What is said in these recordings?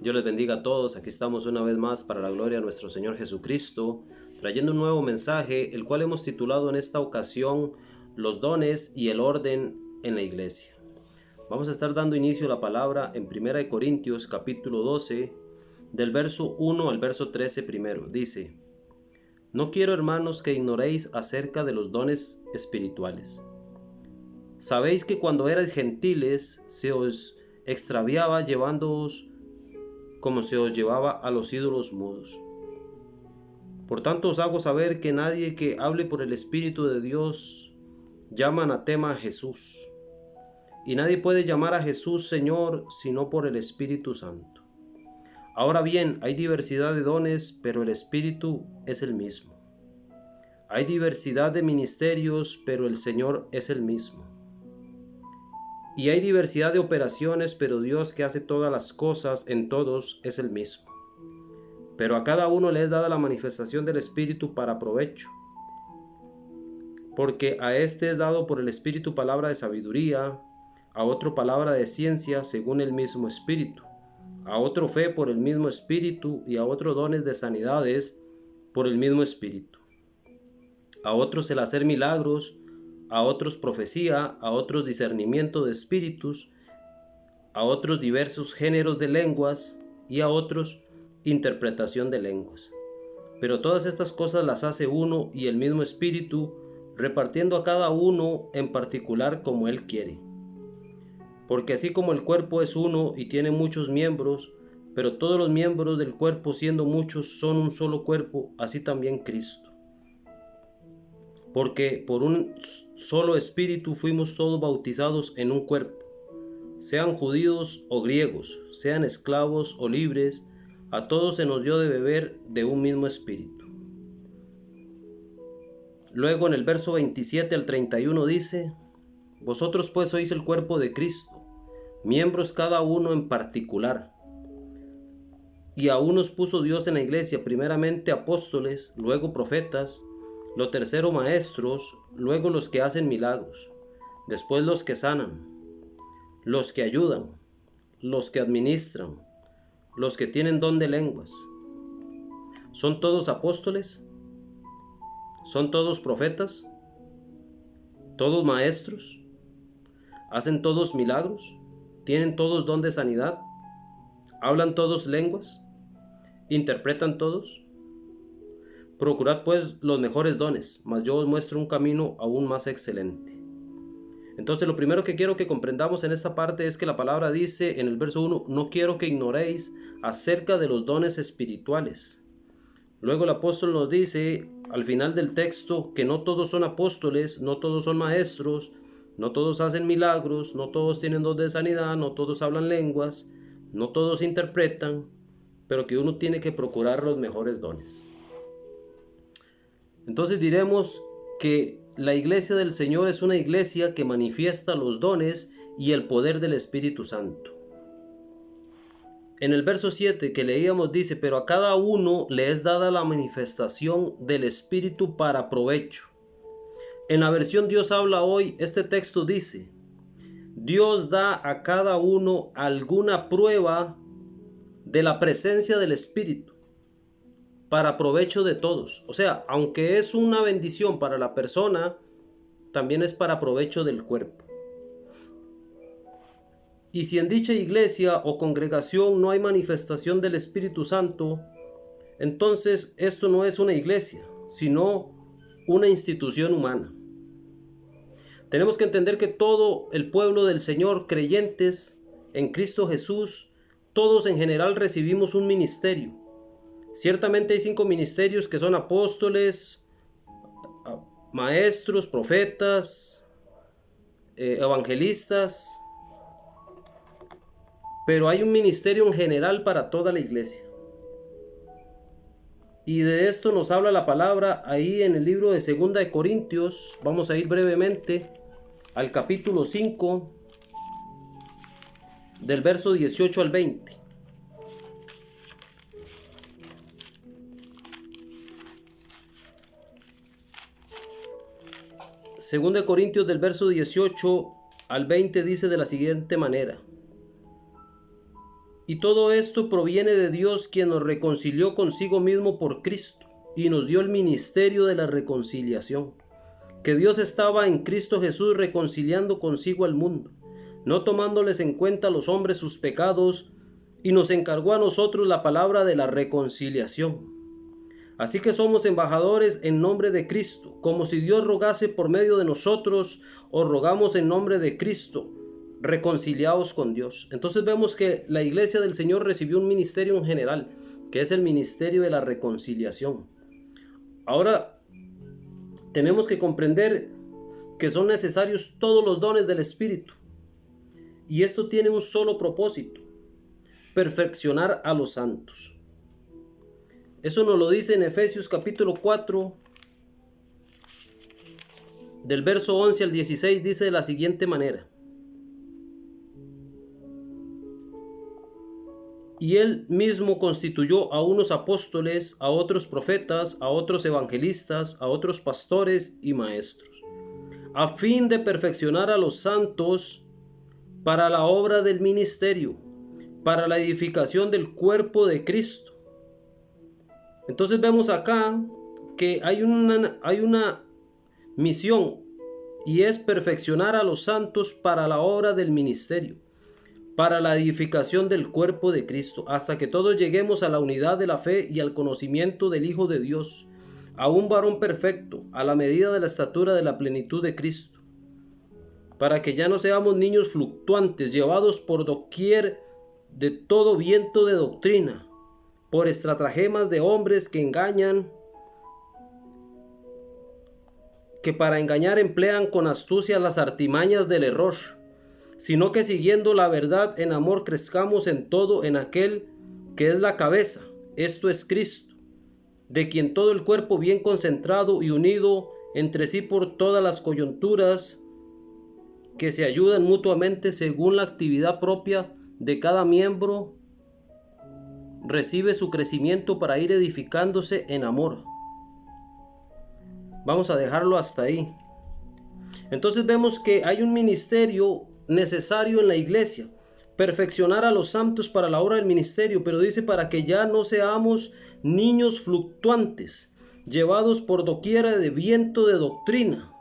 Dios les bendiga a todos. Aquí estamos una vez más para la gloria de nuestro Señor Jesucristo, trayendo un nuevo mensaje, el cual hemos titulado en esta ocasión Los dones y el orden en la iglesia. Vamos a estar dando inicio a la palabra en 1 Corintios capítulo 12, del verso 1 al verso 13 primero. Dice: No quiero, hermanos, que ignoréis acerca de los dones espirituales. Sabéis que cuando erais gentiles se os extraviaba llevándoos como se os llevaba a los ídolos mudos. Por tanto os hago saber que nadie que hable por el Espíritu de Dios llama anatema a Jesús, y nadie puede llamar a Jesús Señor sino por el Espíritu Santo. Ahora bien, hay diversidad de dones, pero el Espíritu es el mismo. Hay diversidad de ministerios, pero el Señor es el mismo. Y hay diversidad de operaciones, pero Dios, que hace todas las cosas en todos, es el mismo. Pero a cada uno le es dada la manifestación del Espíritu para provecho. Porque a este es dado por el Espíritu palabra de sabiduría, a otro palabra de ciencia según el mismo Espíritu, a otro fe por el mismo Espíritu, y a otro dones de sanidades por el mismo Espíritu. A otros el hacer milagros, a otros profecía, a otros discernimiento de espíritus, a otros diversos géneros de lenguas, y a otros interpretación de lenguas. Pero todas estas cosas las hace uno y el mismo Espíritu, repartiendo a cada uno en particular como Él quiere. Porque así como el cuerpo es uno y tiene muchos miembros, pero todos los miembros del cuerpo, siendo muchos, son un solo cuerpo, así también Cristo. Porque por un solo Espíritu fuimos todos bautizados en un cuerpo, sean judíos o griegos, sean esclavos o libres, a todos se nos dio de beber de un mismo Espíritu. Luego en el verso 27 al 31 dice: Vosotros pues sois el cuerpo de Cristo, miembros cada uno en particular. Y a unos puso Dios en la iglesia, primeramente apóstoles, luego profetas, lo tercero maestros, luego los que hacen milagros, después los que sanan, los que ayudan, los que administran, los que tienen don de lenguas. ¿Son todos apóstoles? ¿Son todos profetas? ¿Todos maestros? ¿Hacen todos milagros? ¿Tienen todos don de sanidad? ¿Hablan todos lenguas? ¿Interpretan todos? Procurad pues los mejores dones, mas yo os muestro un camino aún más excelente. Entonces lo primero que quiero que comprendamos en esta parte es que la palabra dice en el verso 1: no quiero que ignoréis acerca de los dones espirituales. Luego el apóstol nos dice al final del texto que no todos son apóstoles, no todos son maestros, no todos hacen milagros, no todos tienen don de sanidad, no todos hablan lenguas, no todos interpretan, pero que uno tiene que procurar los mejores dones. Entonces diremos que la iglesia del Señor es una iglesia que manifiesta los dones y el poder del Espíritu Santo. En el verso 7 que leíamos dice: pero a cada uno le es dada la manifestación del Espíritu para provecho. En la versión Dios habla hoy, este texto dice: Dios da a cada uno alguna prueba de la presencia del Espíritu para provecho de todos. O sea, aunque es una bendición para la persona, también es para provecho del cuerpo. Y si en dicha iglesia o congregación no hay manifestación del Espíritu Santo, entonces esto no es una iglesia, sino una institución humana. Tenemos que entender que todo el pueblo del Señor, creyentes en Cristo Jesús, todos en general recibimos un ministerio. Ciertamente hay 5 ministerios que son apóstoles, maestros, profetas, evangelistas, pero hay un ministerio en general para toda la iglesia. Y de esto nos habla la palabra ahí en el libro de 2 Corintios. Vamos a ir brevemente al capítulo 5, del verso 18 al 20. Segunda de Corintios del verso 18 al 20 dice de la siguiente manera: Y todo esto proviene de Dios, quien nos reconcilió consigo mismo por Cristo y nos dio el ministerio de la reconciliación. Que Dios estaba en Cristo Jesús reconciliando consigo al mundo, no tomándoles en cuenta a los hombres sus pecados, y nos encargó a nosotros la palabra de la reconciliación. Así que somos embajadores en nombre de Cristo, como si Dios rogase por medio de nosotros, os rogamos en nombre de Cristo, reconciliados con Dios. Entonces vemos que la iglesia del Señor recibió un ministerio en general, que es el ministerio de la reconciliación. Ahora tenemos que comprender que son necesarios todos los dones del Espíritu, y esto tiene un solo propósito: perfeccionar a los santos. Eso nos lo dice en Efesios capítulo 4, del verso 11 al 16, dice de la siguiente manera: y él mismo constituyó a unos apóstoles, a otros profetas, a otros evangelistas, a otros pastores y maestros, a fin de perfeccionar a los santos para la obra del ministerio, para la edificación del cuerpo de Cristo. Entonces vemos acá que hay una misión, y es perfeccionar a los santos para la obra del ministerio, para la edificación del cuerpo de Cristo, hasta que todos lleguemos a la unidad de la fe y al conocimiento del Hijo de Dios, a un varón perfecto, a la medida de la estatura de la plenitud de Cristo, para que ya no seamos niños fluctuantes, llevados por doquier de todo viento de doctrina, por estratagemas de hombres que engañan, que para engañar emplean con astucia las artimañas del error, sino que siguiendo la verdad en amor crezcamos en todo en aquel que es la cabeza, esto es Cristo, de quien todo el cuerpo bien concentrado y unido entre sí por todas las coyunturas que se ayudan mutuamente según la actividad propia de cada miembro, recibe su crecimiento para ir edificándose en amor. Vamos a dejarlo hasta ahí. Entonces vemos que hay un ministerio necesario en la iglesia: perfeccionar a los santos para la obra del ministerio, pero dice para que ya no seamos niños fluctuantes, llevados por doquiera de viento de doctrina.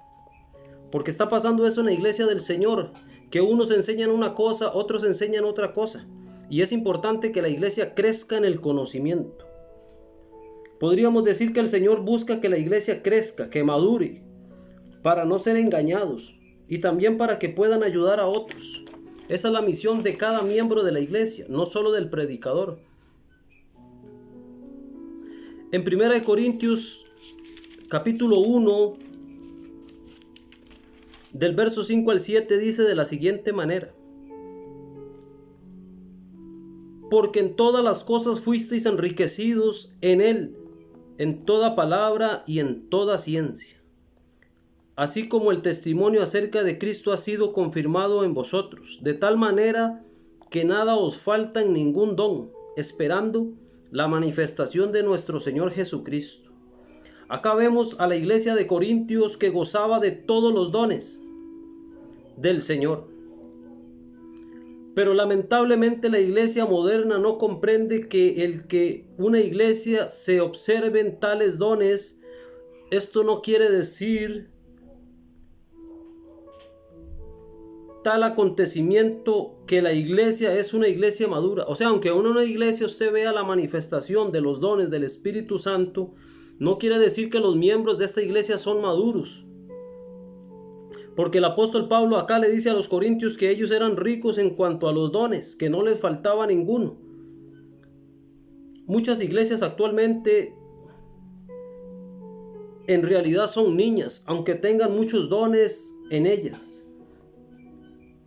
Porque está pasando eso en la iglesia del Señor, que unos enseñan una cosa, otros enseñan otra cosa, y es importante que la iglesia crezca en el conocimiento. Podríamos decir que el Señor busca que la iglesia crezca, que madure, para no ser engañados, y también para que puedan ayudar a otros. Esa es la misión de cada miembro de la iglesia, no solo del predicador. En 1 Corintios capítulo 1, del verso 5 al 7, dice de la siguiente manera: porque en todas las cosas fuisteis enriquecidos en él, en toda palabra y en toda ciencia, así como el testimonio acerca de Cristo ha sido confirmado en vosotros, de tal manera que nada os falta en ningún don, esperando la manifestación de nuestro Señor Jesucristo. Acá vemos a la iglesia de Corintios que gozaba de todos los dones del Señor. Pero lamentablemente la iglesia moderna no comprende que el que una iglesia se observen tales dones, esto no quiere decir tal acontecimiento que la iglesia es una iglesia madura. O sea, aunque en una iglesia usted vea la manifestación de los dones del Espíritu Santo, no quiere decir que los miembros de esta iglesia son maduros. Porque el apóstol Pablo acá le dice a los corintios que ellos eran ricos en cuanto a los dones, que no les faltaba ninguno. Muchas iglesias actualmente en realidad son niñas, aunque tengan muchos dones en ellas,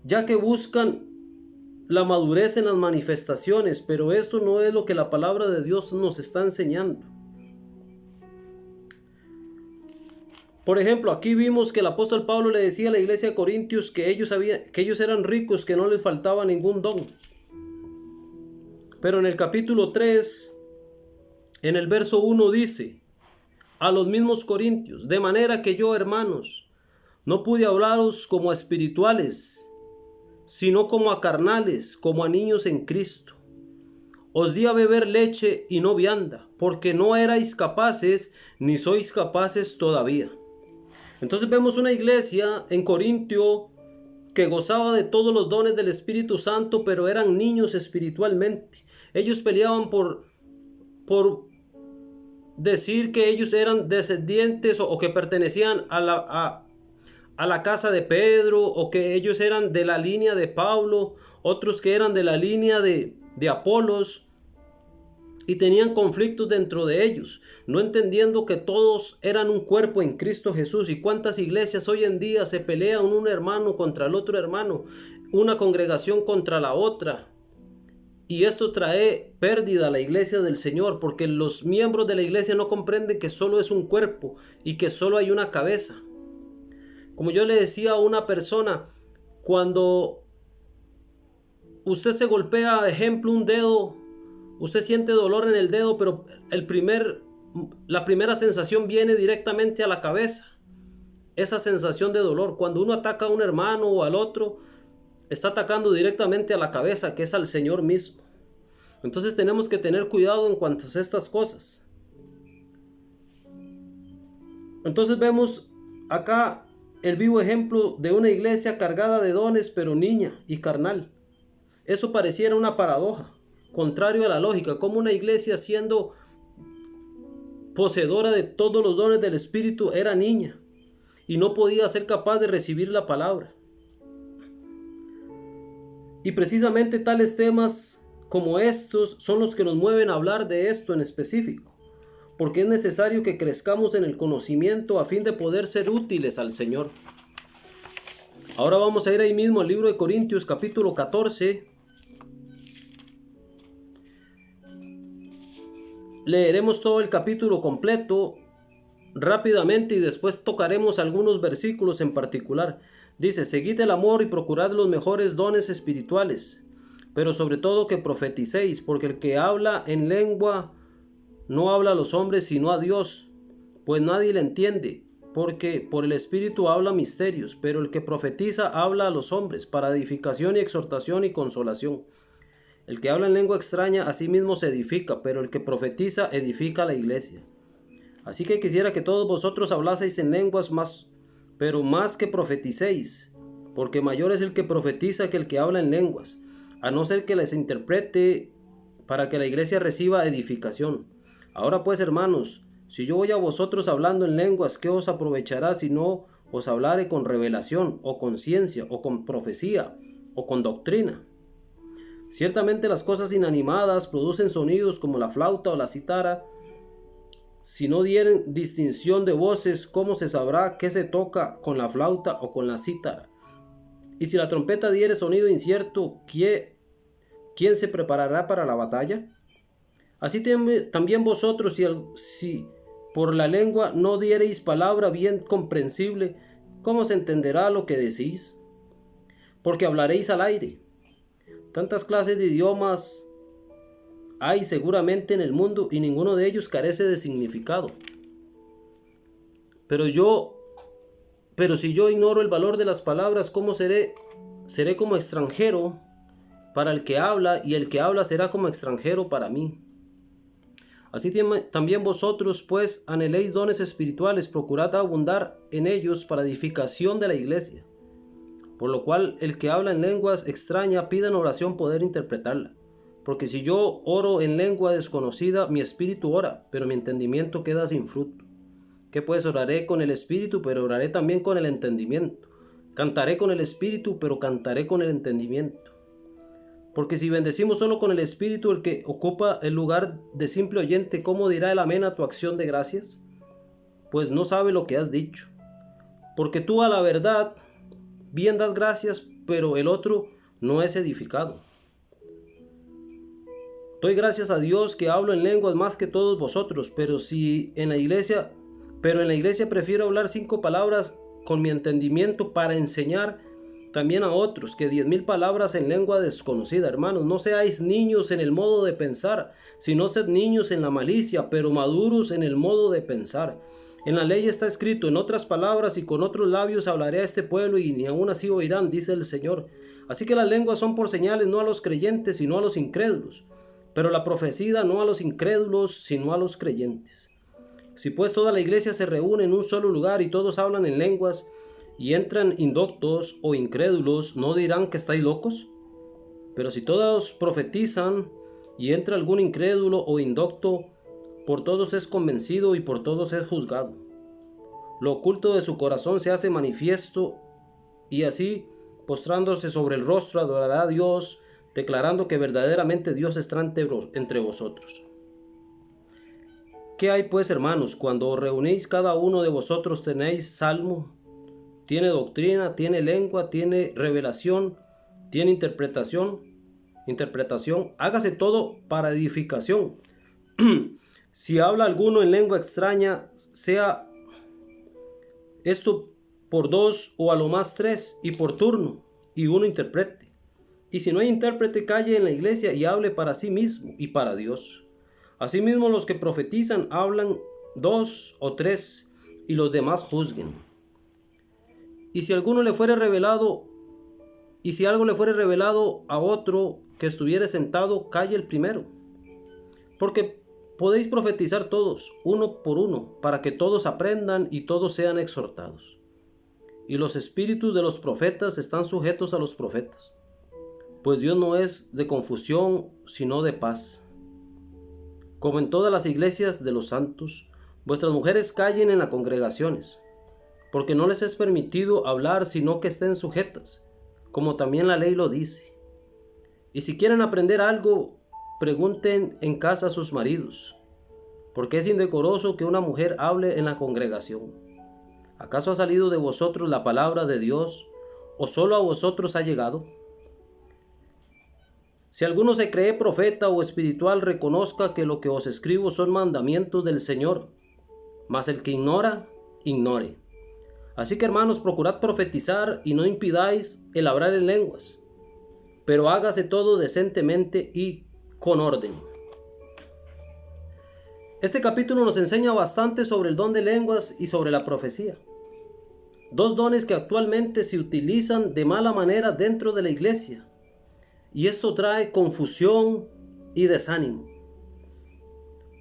ya que buscan la madurez en las manifestaciones, pero esto no es lo que la palabra de Dios nos está enseñando. Por ejemplo, aquí vimos que el apóstol Pablo le decía a la iglesia de Corintios que ellos eran ricos, que no les faltaba ningún don. Pero en el capítulo 3, en el verso 1 dice a los mismos corintios: de manera que yo, hermanos, no pude hablaros como a espirituales, sino como a carnales, como a niños en Cristo. Os di a beber leche y no vianda, porque no erais capaces, ni sois capaces todavía. Entonces vemos una iglesia en Corintio que gozaba de todos los dones del Espíritu Santo, pero eran niños espiritualmente. Ellos peleaban por decir que ellos eran descendientes o que pertenecían a la casa de Pedro, o que ellos eran de la línea de Pablo, otros que eran de la línea de Apolos, y tenían conflictos dentro de ellos, no entendiendo que todos eran un cuerpo en Cristo Jesús. Y cuántas iglesias hoy en día se pelean un hermano contra el otro hermano, una congregación contra la otra, y esto trae pérdida a la iglesia del Señor, porque los miembros de la iglesia no comprenden que solo es un cuerpo y que solo hay una cabeza. Como yo le decía a una persona, cuando usted se golpea, ejemplo, un dedo, usted siente dolor en el dedo, pero la primera sensación viene directamente a la cabeza. Esa sensación de dolor, cuando uno ataca a un hermano o al otro, está atacando directamente a la cabeza, que es al Señor mismo. Entonces tenemos que tener cuidado en cuanto a estas cosas. Entonces vemos acá el vivo ejemplo de una iglesia cargada de dones, pero niña y carnal. Eso pareciera una paradoja, contrario a la lógica, como una iglesia siendo poseedora de todos los dones del Espíritu era niña y no podía ser capaz de recibir la palabra. Y precisamente tales temas como estos son los que nos mueven a hablar de esto en específico, porque es necesario que crezcamos en el conocimiento a fin de poder ser útiles al Señor. Ahora vamos a ir ahí mismo al libro de Corintios capítulo 14. Leeremos todo el capítulo completo rápidamente y después tocaremos algunos versículos en particular. Dice: seguid el amor y procurad los mejores dones espirituales, pero sobre todo que profeticéis, porque el que habla en lengua no habla a los hombres sino a Dios, pues nadie le entiende, porque por el Espíritu habla misterios, pero el que profetiza habla a los hombres para edificación y exhortación y consolación. El que habla en lengua extraña a sí mismo se edifica, pero el que profetiza edifica a la iglesia. Así que quisiera que todos vosotros hablaseis en lenguas pero más que profeticéis, porque mayor es el que profetiza que el que habla en lenguas, a no ser que les interprete para que la iglesia reciba edificación. Ahora pues, hermanos, si yo voy a vosotros hablando en lenguas, ¿qué os aprovechará si no os hablare con revelación, o con ciencia, o con profecía, o con doctrina? Ciertamente las cosas inanimadas producen sonidos como la flauta o la cítara. Si no dieren distinción de voces, ¿cómo se sabrá qué se toca con la flauta o con la cítara? Y si la trompeta diere sonido incierto, ¿quién se preparará para la batalla? Así también vosotros, si por la lengua no diereis palabra bien comprensible, ¿cómo se entenderá lo que decís? Porque hablaréis al aire. Tantas clases de idiomas hay seguramente en el mundo y ninguno de ellos carece de significado. Pero si yo ignoro el valor de las palabras, ¿cómo seré como extranjero para el que habla, y el que habla será como extranjero para mí? Así también vosotros, pues, anheléis dones espirituales, procurad abundar en ellos para edificación de la iglesia. Por lo cual, el que habla en lenguas extrañas pida en oración poder interpretarla. Porque si yo oro en lengua desconocida, mi espíritu ora, pero mi entendimiento queda sin fruto. Que pues oraré con el espíritu, pero oraré también con el entendimiento. Cantaré con el espíritu, pero cantaré con el entendimiento. Porque si bendecimos solo con el espíritu, el que ocupa el lugar de simple oyente, ¿cómo dirá el amén a tu acción de gracias? Pues no sabe lo que has dicho. Porque tú a la verdad bien das gracias, pero el otro no es edificado. Doy gracias a Dios que hablo en lenguas más que todos vosotros, pero en la iglesia prefiero hablar 5 palabras con mi entendimiento para enseñar también a otros que 10,000 palabras en lengua desconocida. Hermanos, no seáis niños en el modo de pensar, sino sed niños en la malicia, pero maduros en el modo de pensar. En la ley está escrito: en otras palabras y con otros labios hablaré a este pueblo, y ni aun así oirán, dice el Señor. Así que las lenguas son por señales, no a los creyentes, sino a los incrédulos, pero la profecía no a los incrédulos, sino a los creyentes. Si pues toda la iglesia se reúne en un solo lugar y todos hablan en lenguas, y entran indoctos o incrédulos, ¿no dirán que estáis locos? Pero si todos profetizan, y entra algún incrédulo o indocto, por todos es convencido y por todos es juzgado. Lo oculto de su corazón se hace manifiesto, y así, postrándose sobre el rostro, adorará a Dios, declarando que verdaderamente Dios está entre vosotros. ¿Qué hay pues, hermanos? Cuando os reunís, cada uno de vosotros tenéis salmo, tiene doctrina, tiene lengua, tiene revelación, tiene interpretación, hágase todo para edificación. Si habla alguno en lengua extraña, sea esto por 2 o a lo más 3 y por turno, y uno interprete. Y si no hay intérprete, calle en la iglesia y hable para sí mismo y para Dios. Asimismo, los que profetizan hablan 2 o 3 y los demás juzguen. Y si algo le fuere revelado a otro que estuviere sentado, calle el primero. Porque podéis profetizar todos, uno por uno, para que todos aprendan y todos sean exhortados. Y los espíritus de los profetas están sujetos a los profetas, pues Dios no es de confusión, sino de paz. Como en todas las iglesias de los santos, vuestras mujeres callen en las congregaciones, porque no les es permitido hablar sino que estén sujetas, como también la ley lo dice. Y si quieren aprender algo, pregunten en casa a sus maridos, porque es indecoroso que una mujer hable en la congregación. ¿Acaso ha salido de vosotros la palabra de Dios, o solo a vosotros ha llegado? Si alguno se cree profeta o espiritual, reconozca que lo que os escribo son mandamientos del Señor, mas el que ignora, ignore. Así que, hermanos, procurad profetizar y no impidáis el hablar en lenguas, pero hágase todo decentemente y con orden. Este capítulo nos enseña bastante sobre el don de lenguas y sobre la profecía. Dos dones que actualmente se utilizan de mala manera dentro de la iglesia, y esto trae confusión y desánimo.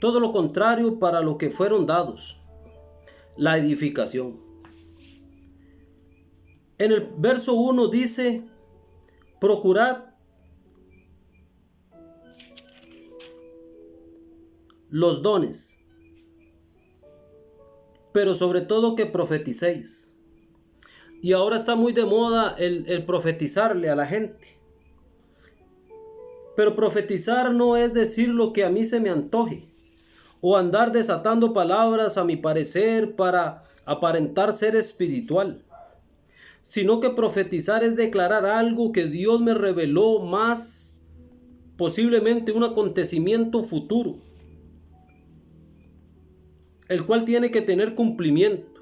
Todo lo contrario para lo que fueron dados, la edificación. En el verso 1 dice: procurad los dones, pero sobre todo que profeticéis. Y ahora está muy de moda el profetizarle a la gente. Pero profetizar no es decir lo que a mí se me antoje, o andar desatando palabras a mi parecer para aparentar ser espiritual, sino que profetizar es declarar algo que Dios me reveló, más posiblemente un acontecimiento futuro, el cual tiene que tener cumplimiento.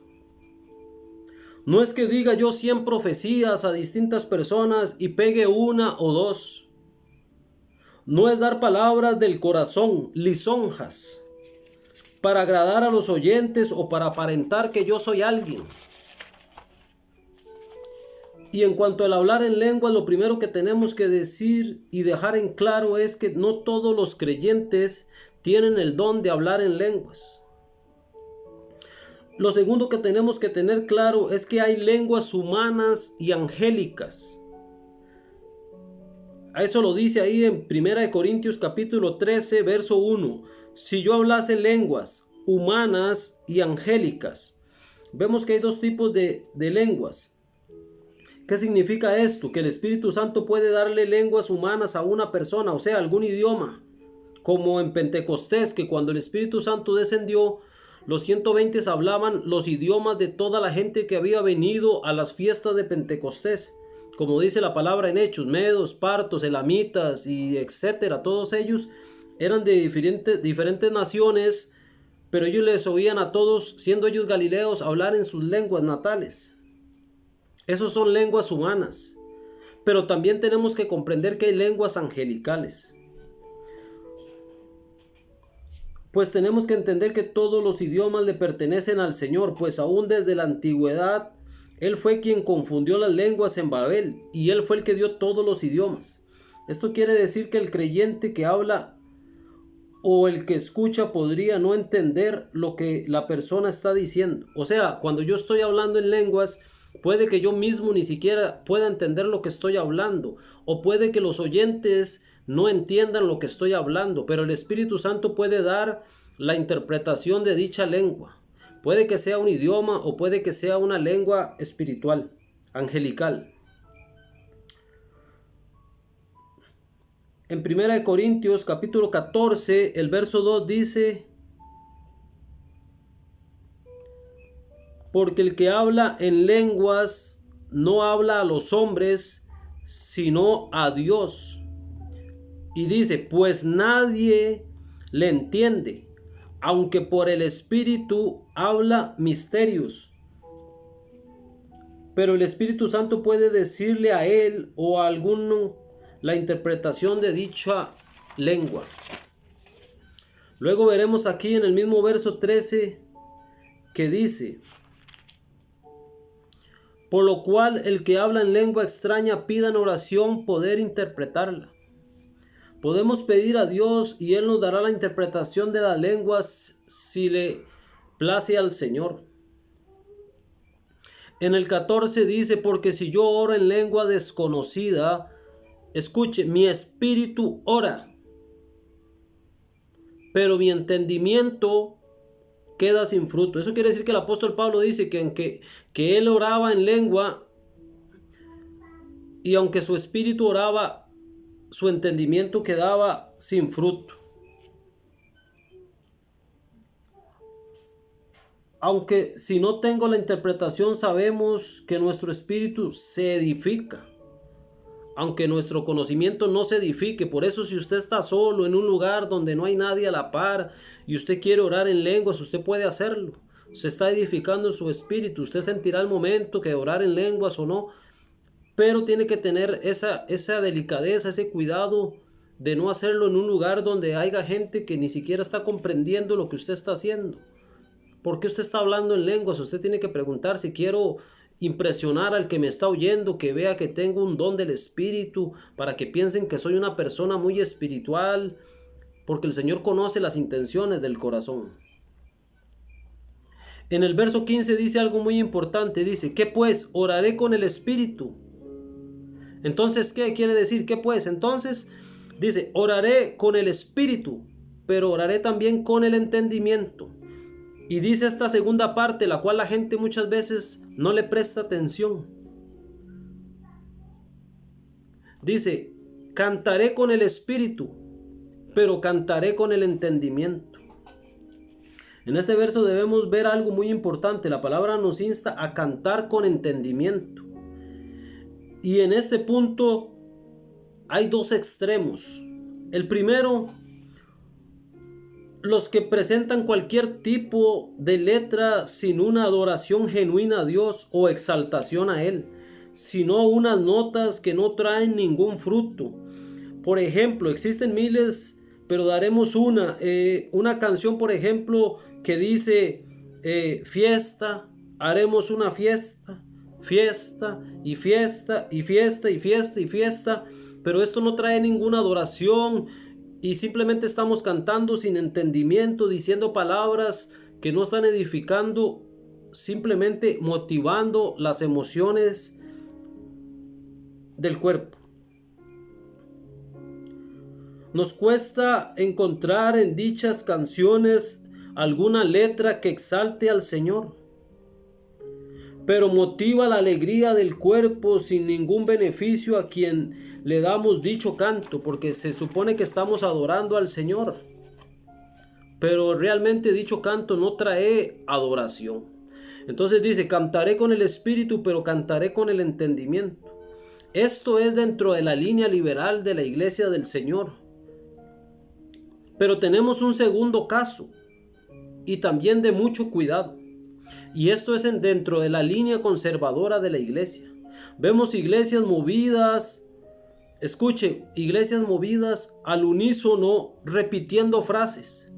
No es que diga yo 100 profecías a distintas personas y pegue una o dos. No es dar palabras del corazón, lisonjas, para agradar a los oyentes o para aparentar que yo soy alguien. Y en cuanto al hablar en lengua, lo primero que tenemos que decir y dejar en claro es que no todos los creyentes tienen el don de hablar en lenguas. Lo segundo que tenemos que tener claro es que hay lenguas humanas y angélicas. A eso lo dice ahí en 1 Corintios capítulo 13, verso 1. Si yo hablase lenguas humanas y angélicas. Vemos que hay dos tipos de lenguas. ¿Qué significa esto? Que el Espíritu Santo puede darle lenguas humanas a una persona, o sea, algún idioma. Como en Pentecostés, que cuando el Espíritu Santo descendió, los 120 hablaban los idiomas de toda la gente que había venido a las fiestas de Pentecostés. Como dice la palabra en Hechos, medos, partos, elamitas y etcétera. Todos ellos eran de diferentes naciones, pero ellos les oían a todos, siendo ellos galileos, hablar en sus lenguas natales. Esos son lenguas humanas. Pero también tenemos que comprender que hay lenguas angelicales. Pues tenemos que entender que todos los idiomas le pertenecen al Señor, pues aún desde la antigüedad Él fue quien confundió las lenguas en Babel, y Él fue el que dio todos los idiomas. Esto quiere decir que el creyente que habla o el que escucha podría no entender lo que la persona está diciendo. O sea, cuando yo estoy hablando en lenguas, puede que yo mismo ni siquiera pueda entender lo que estoy hablando, o puede que los oyentes no entiendan lo que estoy hablando, pero el Espíritu Santo puede dar la interpretación de dicha lengua. Puede que sea un idioma o puede que sea una lengua espiritual, angelical. En 1 Corintios capítulo 14, el verso 2 dice: porque el que habla en lenguas no habla a los hombres, sino a Dios. Y dice, pues nadie le entiende, aunque por el Espíritu habla misterios. Pero el Espíritu Santo puede decirle a él o a alguno la interpretación de dicha lengua. Luego veremos aquí en el mismo verso 13 que dice: por lo cual el que habla en lengua extraña pida en oración poder interpretarla. Podemos pedir a Dios y Él nos dará la interpretación de las lenguas si le place al Señor. En el 14 dice, porque si yo oro en lengua desconocida, escuche, mi espíritu ora, pero mi entendimiento queda sin fruto. Eso quiere decir que el apóstol Pablo dice que él oraba en lengua y aunque su espíritu oraba, su entendimiento quedaba sin fruto. Aunque si no tengo la interpretación, sabemos que nuestro espíritu se edifica, aunque nuestro conocimiento no se edifique. Por eso, si usted está solo en un lugar donde no hay nadie a la par y usted quiere orar en lenguas, usted puede hacerlo. Se está edificando en su espíritu. Usted sentirá el momento que orar en lenguas o no, pero tiene que tener esa delicadeza, ese cuidado de no hacerlo en un lugar donde haya gente que ni siquiera está comprendiendo lo que usted está haciendo. ¿Por qué usted está hablando en lenguas? Usted tiene que preguntar si quiero impresionar al que me está oyendo, que vea que tengo un don del Espíritu, para que piensen que soy una persona muy espiritual, porque el Señor conoce las intenciones del corazón. En el verso 15 dice algo muy importante, dice, ¿qué pues? Oraré con el Espíritu. Entonces, ¿qué quiere decir? ¿Qué pues? Entonces, dice, oraré con el Espíritu, pero oraré también con el entendimiento. Y dice esta segunda parte, la cual la gente muchas veces no le presta atención. Dice, cantaré con el espíritu, pero cantaré con el entendimiento. En este verso debemos ver algo muy importante. La palabra nos insta a cantar con entendimiento. Y en este punto hay dos extremos. El primero, los que presentan cualquier tipo de letra sin una adoración genuina a Dios o exaltación a Él, sino unas notas que no traen ningún fruto. Por ejemplo, existen miles, pero daremos una canción, por ejemplo, que dice fiesta, haremos una fiesta, fiesta y fiesta y fiesta y fiesta y fiesta, pero esto no trae ninguna adoración. Y simplemente estamos cantando sin entendimiento, diciendo palabras que no están edificando, simplemente motivando las emociones del cuerpo. Nos cuesta encontrar en dichas canciones alguna letra que exalte al Señor, pero motiva la alegría del cuerpo sin ningún beneficio a quien le damos dicho canto, porque se supone que estamos adorando al Señor, pero realmente dicho canto no trae adoración. Entonces dice, cantaré con el espíritu, pero cantaré con el entendimiento. Esto es dentro de la línea liberal de la iglesia del Señor. Pero tenemos un segundo caso, y también de mucho cuidado, y esto es dentro de la línea conservadora de la iglesia. Vemos iglesias movidas, escuche, iglesias movidas al unísono repitiendo frases.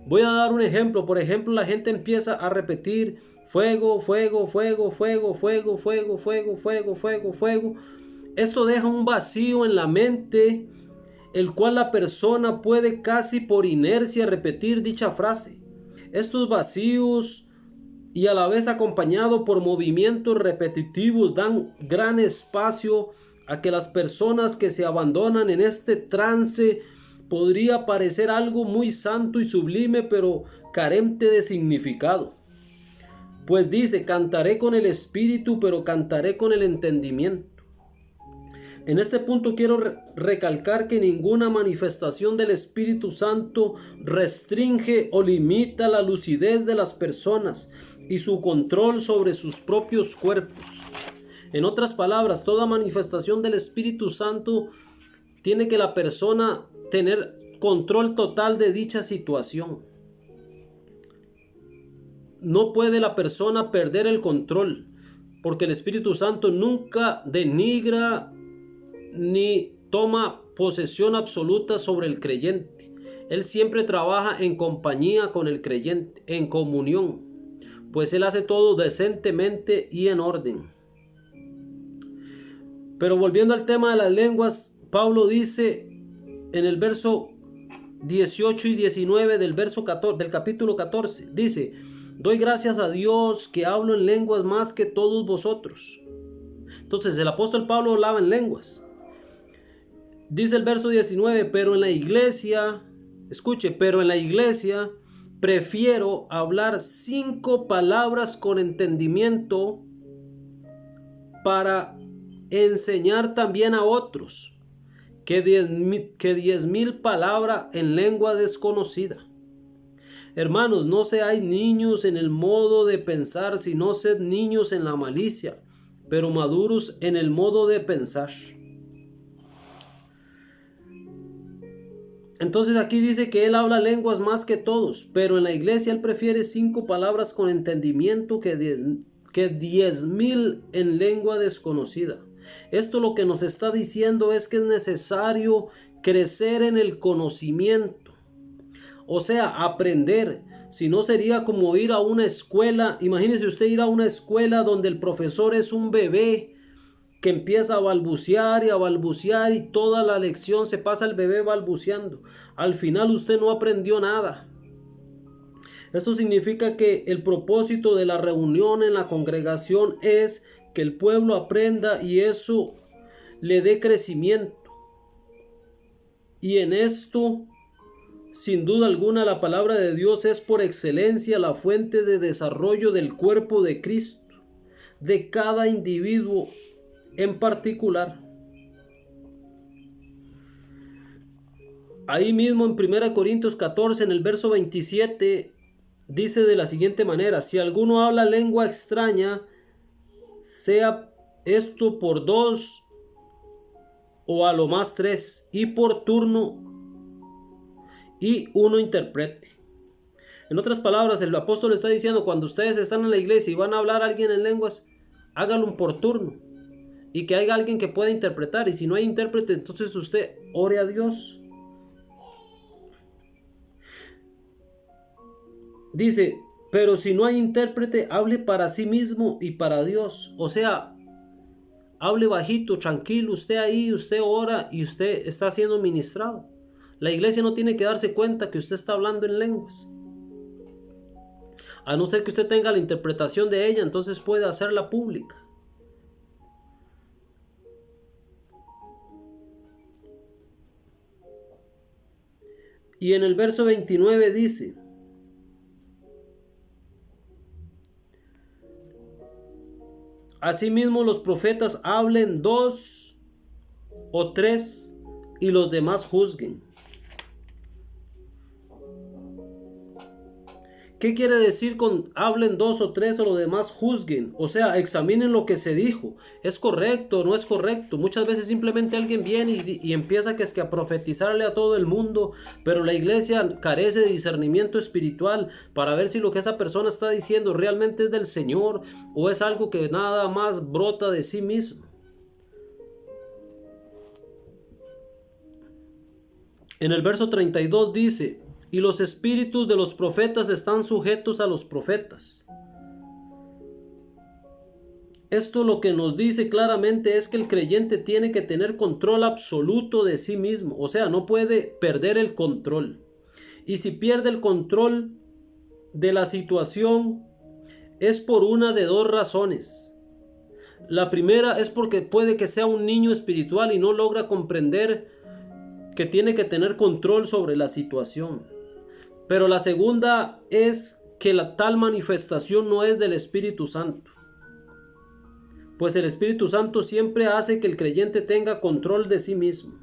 Voy a dar un ejemplo. Por ejemplo, la gente empieza a repetir fuego, fuego, fuego, fuego, fuego, fuego, fuego, fuego, fuego, fuego. Esto deja un vacío en la mente el cual la persona puede casi por inercia repetir dicha frase. Estos vacíos y a la vez acompañado por movimientos repetitivos dan gran espacio a que las personas que se abandonan en este trance podría parecer algo muy santo y sublime, pero carente de significado. Pues dice, cantaré con el espíritu, pero cantaré con el entendimiento. En este punto quiero recalcar que ninguna manifestación del Espíritu Santo restringe o limita la lucidez de las personas y su control sobre sus propios cuerpos. En otras palabras, toda manifestación del Espíritu Santo tiene que la persona tener control total de dicha situación. No puede la persona perder el control, porque el Espíritu Santo nunca denigra ni toma posesión absoluta sobre el creyente. Él siempre trabaja en compañía con el creyente, en comunión, pues Él hace todo decentemente y en orden. Pero volviendo al tema de las lenguas, Pablo dice en el verso 18 y 19 del capítulo 14, dice: doy gracias a Dios que hablo en lenguas más que todos vosotros. Entonces el apóstol Pablo hablaba en lenguas. Dice el verso 19, pero en la iglesia, escuche, pero en la iglesia prefiero hablar 5 palabras con entendimiento para enseñar también a otros que 10,000 palabras en lengua desconocida. Hermanos, no seáis niños en el modo de pensar, sino sed niños en la malicia, pero maduros en el modo de pensar. Entonces aquí dice que él habla lenguas más que todos, pero en la iglesia él prefiere 5 palabras con entendimiento que 10,000 en lengua desconocida. Esto lo que nos está diciendo es que es necesario crecer en el conocimiento, o sea, aprender. Si no, sería como ir a una escuela. Imagínese usted ir a una escuela donde el profesor es un bebé que empieza a balbucear y toda la lección se pasa el bebé balbuceando. Al final usted no aprendió nada. Esto significa que el propósito de la reunión en la congregación es que el pueblo aprenda y eso le dé crecimiento. Y en esto, sin duda alguna, la palabra de Dios es por excelencia la fuente de desarrollo del cuerpo de Cristo, de cada individuo en particular. Ahí mismo en 1 Corintios 14, en el verso 27, dice de la siguiente manera: si alguno habla lengua extraña, sea esto por 2 o a lo más 3, y por turno, y uno interprete. En otras palabras, el apóstol está diciendo: cuando ustedes están en la iglesia y van a hablar a alguien en lenguas, hágalo por turno, y que haya alguien que pueda interpretar. Y si no hay intérprete, entonces usted ore a Dios. Dice: pero si no hay intérprete, hable para sí mismo y para Dios. O sea, hable bajito, tranquilo, usted ahí, usted ora y usted está siendo ministrado. La iglesia no tiene que darse cuenta que usted está hablando en lenguas. A no ser que usted tenga la interpretación de ella, entonces puede hacerla pública. Y en el verso 29 dice: asimismo los profetas hablen 2 o 3 y los demás juzguen. ¿Qué quiere decir con hablen 2 o 3 o los demás juzguen? O sea, examinen lo que se dijo. ¿Es correcto o no es correcto? Muchas veces simplemente alguien viene y empieza a profetizarle a todo el mundo, pero la iglesia carece de discernimiento espiritual para ver si lo que esa persona está diciendo realmente es del Señor o es algo que nada más brota de sí mismo. En el verso 32 dice: y los espíritus de los profetas están sujetos a los profetas. Esto lo que nos dice claramente es que el creyente tiene que tener control absoluto de sí mismo, o sea, no puede perder el control. Y si pierde el control de la situación es por una de dos razones. La primera es porque puede que sea un niño espiritual y no logra comprender que tiene que tener control sobre la situación. Pero la segunda es que la tal manifestación no es del Espíritu Santo. Pues el Espíritu Santo siempre hace que el creyente tenga control de sí mismo.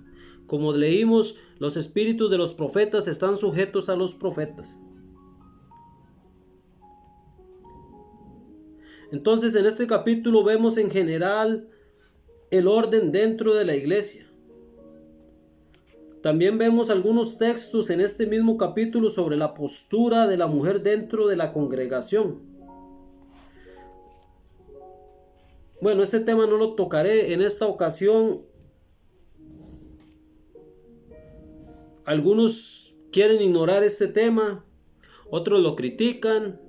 Como leímos, los espíritus de los profetas están sujetos a los profetas. Entonces, en este capítulo vemos en general el orden dentro de la iglesia. También vemos algunos textos en este mismo capítulo sobre la postura de la mujer dentro de la congregación. Bueno, este tema no lo tocaré en esta ocasión. Algunos quieren ignorar este tema, otros lo critican,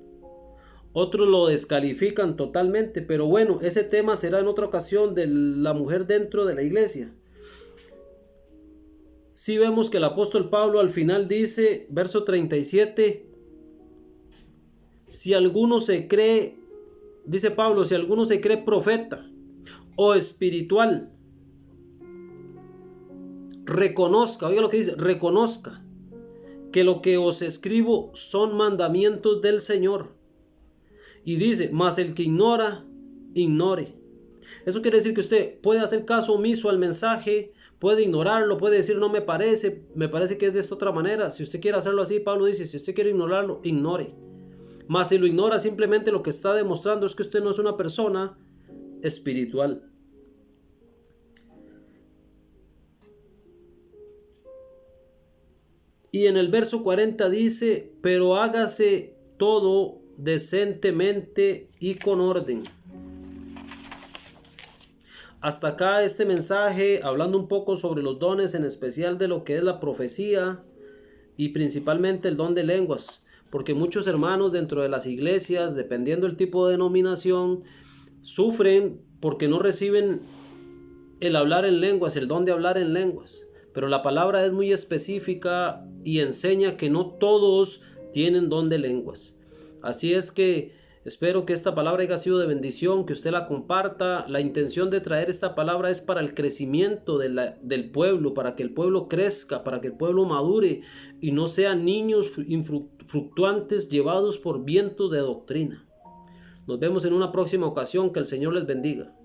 otros lo descalifican totalmente, pero bueno, ese tema será en otra ocasión de la mujer dentro de la iglesia. Sí vemos que el apóstol Pablo al final dice, verso 37, si alguno se cree, dice Pablo, si alguno se cree profeta o espiritual, reconozca, oiga lo que dice, reconozca que lo que os escribo son mandamientos del Señor. Y dice, mas el que ignora, ignore. Eso quiere decir que usted puede hacer caso omiso al mensaje, puede ignorarlo, puede decir no me parece que es de esta otra manera. Si usted quiere hacerlo así, Pablo dice, si usted quiere ignorarlo, ignore. Mas si lo ignora, simplemente lo que está demostrando es que usted no es una persona espiritual. Y en el verso 40 dice, pero hágase todo decentemente y con orden. Hasta acá este mensaje hablando un poco sobre los dones, en especial de lo que es la profecía y principalmente el don de lenguas, porque muchos hermanos dentro de las iglesias, dependiendo del tipo de denominación, sufren porque no reciben el hablar en lenguas, el don de hablar en lenguas. Pero la palabra es muy específica y enseña que no todos tienen don de lenguas. Así es que espero que esta palabra haya sido de bendición, que usted la comparta. La intención de traer esta palabra es para el crecimiento del pueblo, para que el pueblo crezca, para que el pueblo madure y no sean niños infructuantes llevados por vientos de doctrina. Nos vemos en una próxima ocasión. Que el Señor les bendiga.